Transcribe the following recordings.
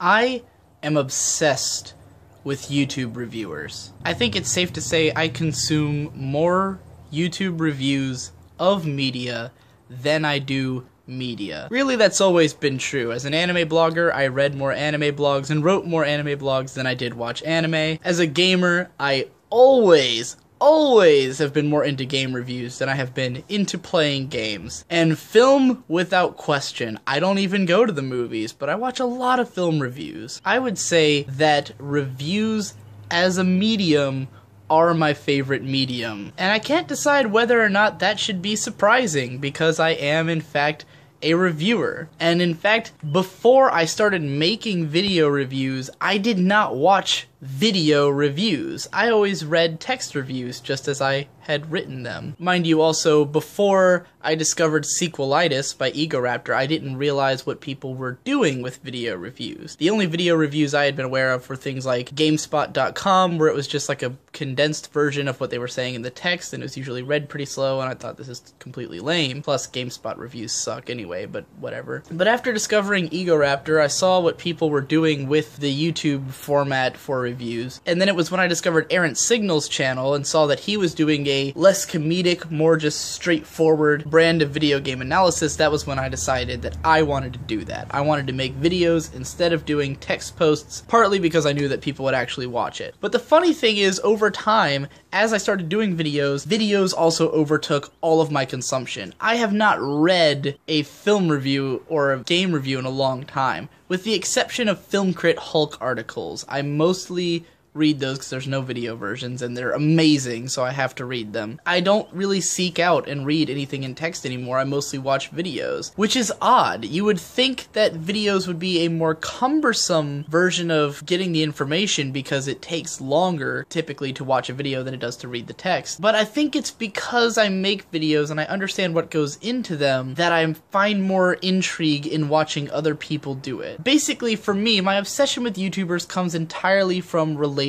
I am obsessed with YouTube reviewers. I think it's safe to say I consume more YouTube reviews of media than I do media. Really, that's always been true. As an anime blogger, I read more anime blogs and wrote more anime blogs than I did watch anime. As a gamer, I always have been more into game reviews than I have been into playing games. And film, without question. I don't even go to the movies, but I watch a lot of film reviews. I would say that reviews as a medium are my favorite medium. And I can't decide whether or not that should be surprising, because I am, in fact, a reviewer. And in fact, before I started making video reviews, I did not watch video reviews. I always read text reviews just as I had written them. Mind you, also, before I discovered Sequelitis by Egoraptor, I didn't realize what people were doing with video reviews. The only video reviews I had been aware of were things like GameSpot.com, where it was just like a condensed version of what they were saying in the text, and it was usually read pretty slow, and I thought this is completely lame. Plus, GameSpot reviews suck anyway, but whatever. But after discovering Egoraptor, I saw what people were doing with the YouTube format for reviews, and then it was when I discovered Errant Signal's channel and saw that he was doing a less comedic, more just straightforward brand of video game analysis. That was when I decided that I wanted to do that. I wanted to make videos instead of doing text posts, partly because I knew that people would actually watch it. But the funny thing is, over time, as I started doing videos also overtook all of my consumption. I have not read a film review or a game review in a long time. With the exception of Film Crit Hulk articles, I mostly read those because there's no video versions and they're amazing, so I have to read them. I don't really seek out and read anything in text anymore. I mostly watch videos, which is odd. You would think that videos would be a more cumbersome version of getting the information because it takes longer typically to watch a video than it does to read the text. But I think it's because I make videos and I understand what goes into them that I find more intrigue in watching other people do it. Basically, for me, my obsession with YouTubers comes entirely from relatability.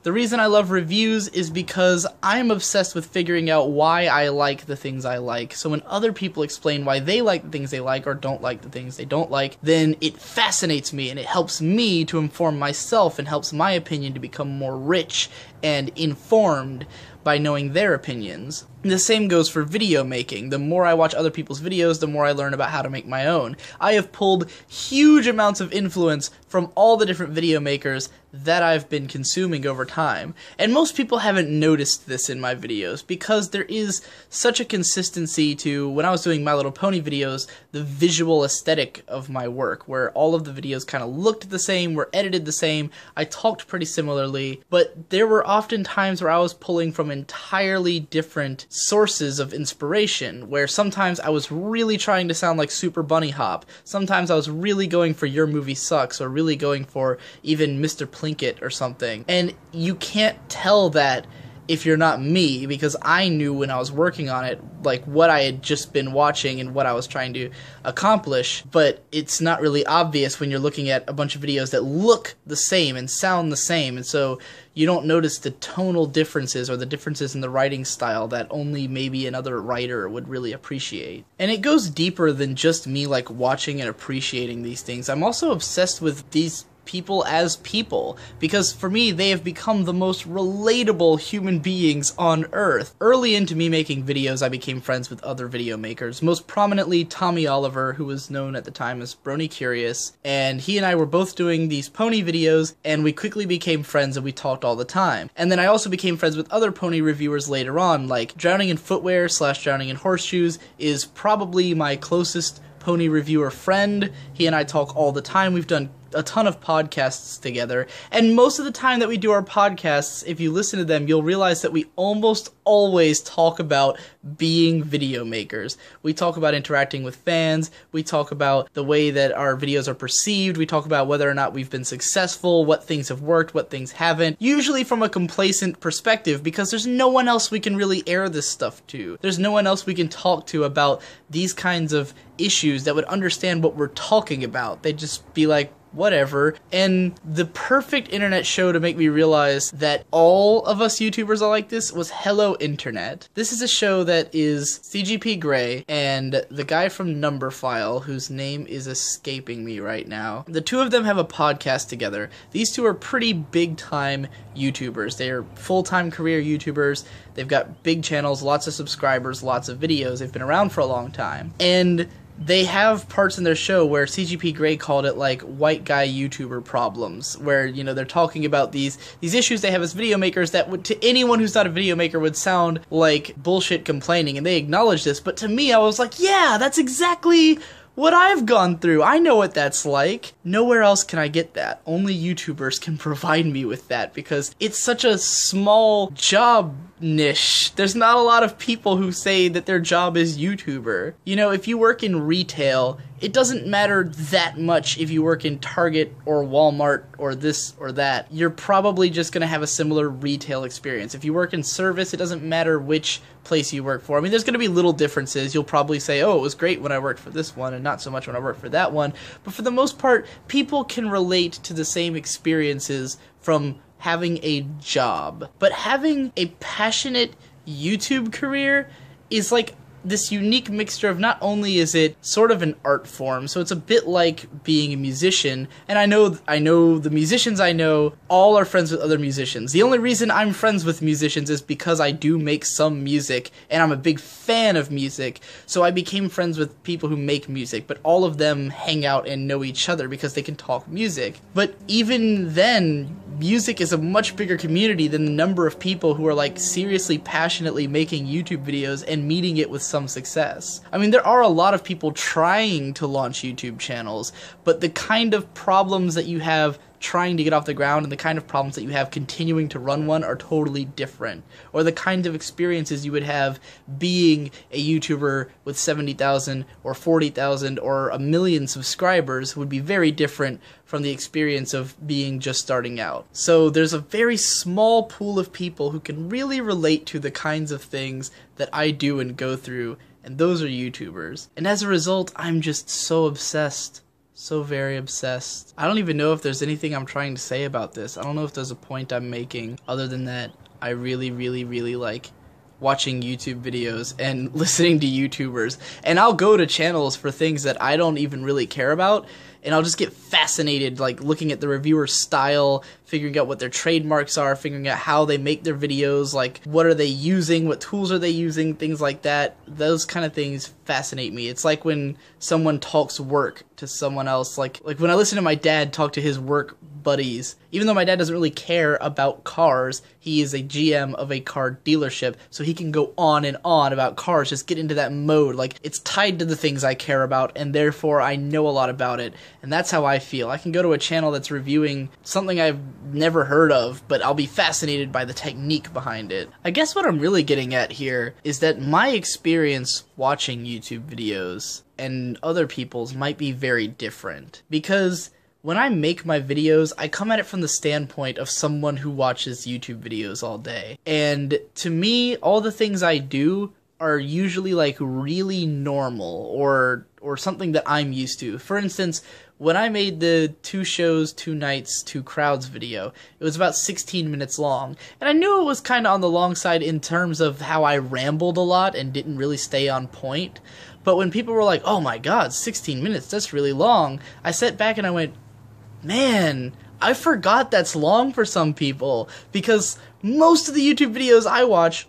The reason I love reviews is because I'm obsessed with figuring out why I like the things I like. So when other people explain why they like the things they like or don't like the things they don't like, then it fascinates me and it helps me to inform myself and helps my opinion to become more rich and informed by knowing their opinions. The same goes for video making. The more I watch other people's videos, the more I learn about how to make my own. I have pulled huge amounts of influence from all the different video makers that I've been consuming over time. And most people haven't noticed this in my videos because there is such a consistency to, when I was doing My Little Pony videos, the visual aesthetic of my work, where all of the videos kind of looked the same, were edited the same, I talked pretty similarly, but there were often times where I was pulling from entirely different sources of inspiration, where sometimes I was really trying to sound like Super Bunny Hop, sometimes I was really going for Your Movie Sucks, or really going for even Mr. Plinkett or something. And you can't tell that if you're not me, because I knew when I was working on it, like, what I had just been watching and what I was trying to accomplish, but it's not really obvious when you're looking at a bunch of videos that look the same and sound the same, and so you don't notice the tonal differences or the differences in the writing style that only maybe another writer would really appreciate. And it goes deeper than just me, like, watching and appreciating these things. I'm also obsessed with these people as people, because for me they have become the most relatable human beings on earth. Early into me making videos, I became friends with other video makers, most prominently Tommy Oliver, who was known at the time as Brony Curious, and he and I were both doing these pony videos, and we quickly became friends and we talked all the time. And then I also became friends with other pony reviewers later on, like Drowning in Footwear / Drowning in Horseshoes is probably my closest pony reviewer friend. He and I talk all the time. We've done a ton of podcasts together, and most of the time that we do our podcasts, if you listen to them, you'll realize that we almost always talk about being video makers. We talk about interacting with fans, we talk about the way that our videos are perceived, we talk about whether or not we've been successful, what things have worked, what things haven't, usually from a complacent perspective, because there's no one else we can really air this stuff to. There's no one else we can talk to about these kinds of issues that would understand what we're talking about. They'd just be like, whatever. And the perfect internet show to make me realize that all of us YouTubers are like this was Hello Internet. This is a show that is CGP Grey and the guy from Numberphile, whose name is escaping me right now. The two of them have a podcast together. These two are pretty big-time YouTubers. They are full-time career YouTubers. They've got big channels, lots of subscribers, lots of videos. They've been around for a long time. And they have parts in their show where CGP Grey called it like white guy YouTuber problems, where, you know, they're talking about these issues they have as video makers that would, to anyone who's not a video maker, would sound like bullshit complaining, and they acknowledge this. But to me, I was like, yeah, that's exactly what I've gone through. I know what that's like. Nowhere else can I get that. Only YouTubers can provide me with that, because it's such a small job niche. There's not a lot of people who say that their job is YouTuber. You know, if you work in retail, it doesn't matter that much if you work in Target or Walmart or this or that. You're probably just going to have a similar retail experience. If you work in service, it doesn't matter which place you work for. I mean, there's going to be little differences. You'll probably say, oh, it was great when I worked for this one and not so much when I worked for that one. But for the most part, people can relate to the same experiences from having a job. But having a passionate YouTube career is like this unique mixture of, not only is it sort of an art form, so it's a bit like being a musician, and I know the musicians I know all are friends with other musicians. The only reason I'm friends with musicians is because I do make some music, and I'm a big fan of music, so I became friends with people who make music, but all of them hang out and know each other because they can talk music. But even then, music is a much bigger community than the number of people who are like seriously passionately making YouTube videos and meeting it with some success. I mean, there are a lot of people trying to launch YouTube channels, but the kind of problems that you have trying to get off the ground and the kind of problems that you have continuing to run one are totally different. Or the kind of experiences you would have being a YouTuber with 70,000 or 40,000 or a million subscribers would be very different from the experience of being just starting out. So there's a very small pool of people who can really relate to the kinds of things that I do and go through, and those are YouTubers. And as a result, I'm just so obsessed. So very obsessed. I don't even know if there's anything I'm trying to say about this. I don't know if there's a point I'm making other than that I really, really, really like watching YouTube videos and listening to YouTubers. And I'll go to channels for things that I don't even really care about, and I'll just get fascinated, like looking at the reviewer's style, figuring out what their trademarks are, figuring out how they make their videos, like what are they using, what tools are they using, things like that. Those kind of things fascinate me. It's like when someone talks work to someone else, like when I listen to my dad talk to his work buddies. Even though my dad doesn't really care about cars, he is a GM of a car dealership, so he can go on and on about cars, just get into that mode. Like, it's tied to the things I care about, and therefore I know a lot about it. And that's how I feel. I can go to a channel that's reviewing something I've never heard of, but I'll be fascinated by the technique behind it. I guess what I'm really getting at here is that my experience watching YouTube videos and other people's might be very different. Because when I make my videos, I come at it from the standpoint of someone who watches YouTube videos all day. And to me, all the things I do are usually like really normal or something that I'm used to. For instance, when I made the 2 shows, 2 nights, 2 crowds video, it was about 16 minutes long. And I knew it was kind of on the long side in terms of how I rambled a lot and didn't really stay on point. But when people were like, oh my god, 16 minutes, that's really long, I sat back and I went, man, I forgot that's long for some people, because most of the YouTube videos I watch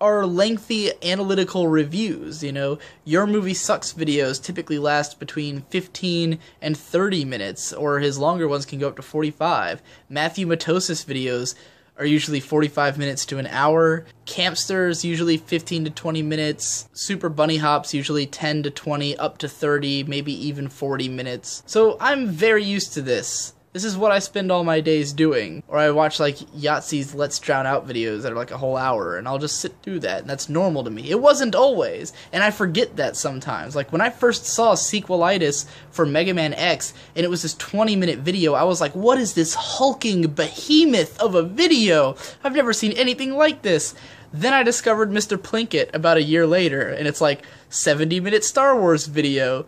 are lengthy analytical reviews. You know, Your Movie Sucks videos typically last between 15 and 30 minutes, or his longer ones can go up to 45. Matthew Matosis videos are usually 45 minutes to an hour. Campsters usually 15 to 20 minutes. Super Bunny Hops usually 10 to 20, up to 30, maybe even 40 minutes. So I'm very used to this. This is what I spend all my days doing. Or I watch like Yahtzee's Let's Drown Out videos that are like a whole hour, and I'll just sit through that, and that's normal to me. It wasn't always, and I forget that sometimes. Like when I first saw Sequelitis for Mega Man X, and it was this 20-minute video, I was like, what is this hulking behemoth of a video? I've never seen anything like this. Then I discovered Mr. Plinkett about a year later, and it's like 70-minute Star Wars video.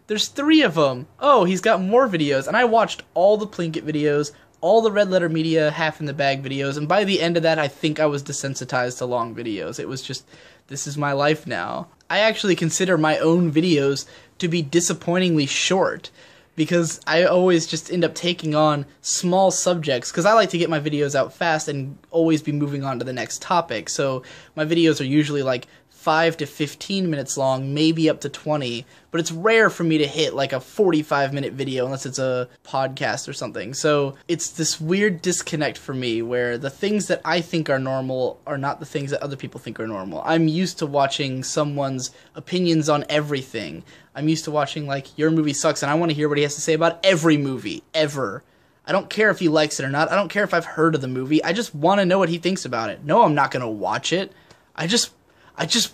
there's 3 of them. Oh, he's got more videos. And I watched all the Plinkett videos, all the Red Letter Media Half in the Bag videos, and by the end of that, I think I was desensitized to long videos. It was just, this is my life now. I actually consider my own videos to be disappointingly short, because I always just end up taking on small subjects, because I like to get my videos out fast and always be moving on to the next topic. So my videos are usually like 5 to 15 minutes long, maybe up to 20, but it's rare for me to hit like a 45-minute video unless it's a podcast or something. So it's this weird disconnect for me where the things that I think are normal are not the things that other people think are normal. I'm used to watching someone's opinions on everything. I'm used to watching, like, your movie sucks, and I want to hear what he has to say about every movie, ever. I don't care if he likes it or not. I don't care if I've heard of the movie. I just want to know what he thinks about it. No, I'm not going to watch it. I just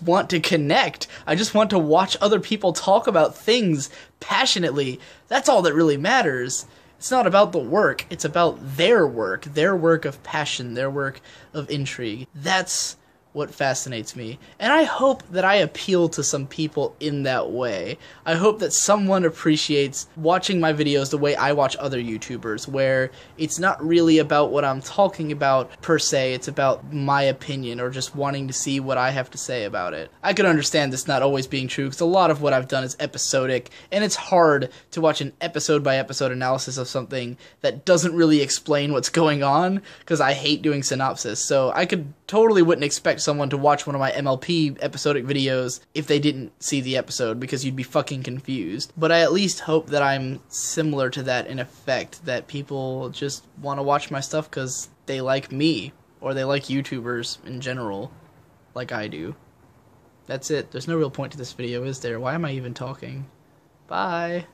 want to connect. I just want to watch other people talk about things passionately. That's all that really matters. It's not about the work. It's about their work of passion, their work of intrigue. That's what fascinates me. And I hope that I appeal to some people in that way. I hope that someone appreciates watching my videos the way I watch other YouTubers, where it's not really about what I'm talking about per se, it's about my opinion or just wanting to see what I have to say about it. I could understand this not always being true, because a lot of what I've done is episodic, and it's hard to watch an episode by episode analysis of something that doesn't really explain what's going on, because I hate doing synopsis. So I totally wouldn't expect someone to watch one of my MLP episodic videos if they didn't see the episode, because you'd be fucking confused. But I at least hope that I'm similar to that in effect, that people just want to watch my stuff because they like me, or they like YouTubers in general, like I do. That's it. There's no real point to this video, is there? Why am I even talking? Bye.